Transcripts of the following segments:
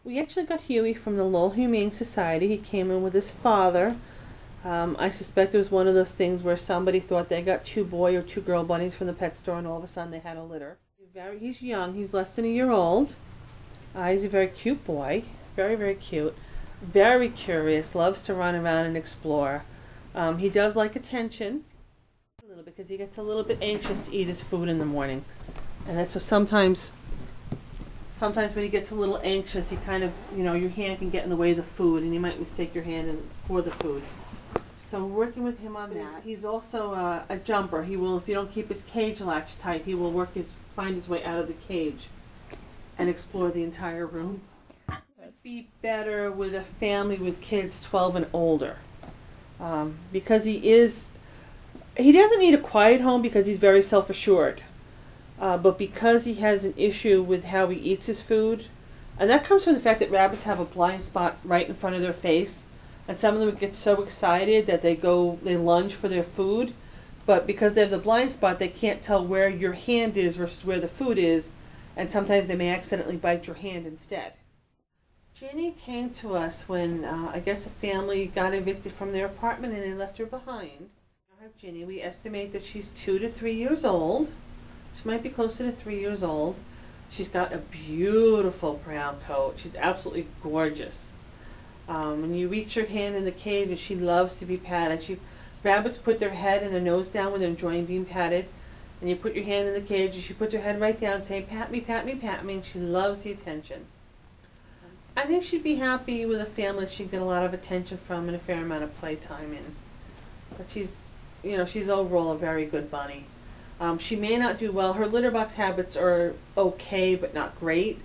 We actually got Huey from the Lowell Humane Society. He came in with his father. I suspect it was one of those things where somebody thought they got two boy or two girl bunnies from the pet store, and all of a sudden they had a litter. He's young. He's less than a year old. He's a very cute boy. Very, very cute. Very curious. Loves to run around and explore. He does like attention a little bit because he gets a little bit anxious to eat his food in the morning. And that's so sometimes when he gets a little anxious, he kind of, your hand can get in the way of the food, and you might mistake your hand for the food. So we're working with him on that. He's also a jumper. He will, if you don't keep his cage latch tight, he will find his way out of the cage and explore the entire room. It'd be better with a family with kids 12 and older, because he doesn't need a quiet home because he's very self-assured. But because he has an issue with how he eats his food, and that comes from the fact that rabbits have a blind spot right in front of their face, and some of them get so excited that they lunge for their food, but because they have the blind spot, they can't tell where your hand is versus where the food is, and sometimes they may accidentally bite your hand instead. Ginny came to us when I guess a family got evicted from their apartment and they left her behind. I have Ginny. We estimate that she's 2 to 3 years old. She might be closer to 3 years old. She's got a beautiful brown coat. She's absolutely gorgeous. When you reach her hand in the cage, and she loves to be patted. Rabbits put their head and their nose down when they're enjoying being patted. And you put your hand in the cage, and she puts her head right down, saying, "Pat me, pat me, pat me," and she loves the attention. I think she'd be happy with a family she'd get a lot of attention from and a fair amount of playtime in. But she's overall a very good bunny. She may not do well. Her litter box habits are okay, but not great.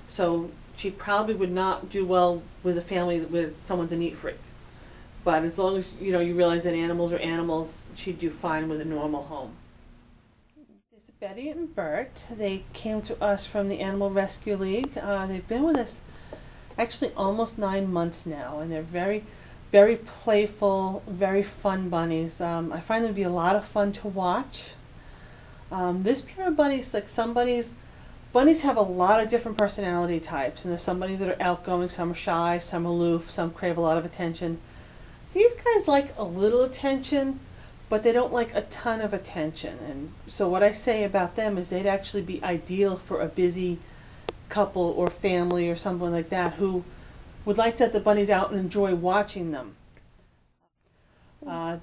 So she probably would not do well with a family with someone's a neat freak. But as long as you realize that animals are animals, she'd do fine with a normal home. There's Betty and Bert. They came to us from the Animal Rescue League. They've been with us actually almost 9 months now, and they're very, very playful, very fun bunnies. I find them to be a lot of fun to watch. This pair of bunnies, bunnies have a lot of different personality types, and there's some bunnies that are outgoing, some are shy, some aloof, some crave a lot of attention. These guys like a little attention, but they don't like a ton of attention. And so what I say about them is they'd actually be ideal for a busy couple or family or someone like that who would like to let the bunnies out and enjoy watching them.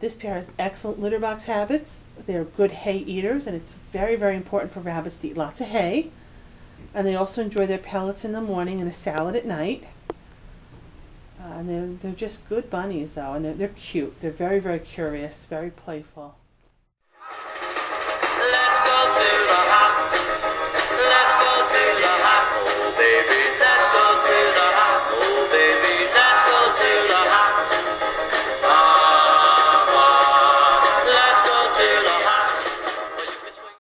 This pair has excellent litter box habits. They're good hay eaters, and it's very, very important for rabbits to eat lots of hay. And they also enjoy their pellets in the morning and a salad at night. And they're just good bunnies, though, and they're cute. They're very, very curious, very playful. Let's go to the hop. Let's go to the hop. Oh, baby, that's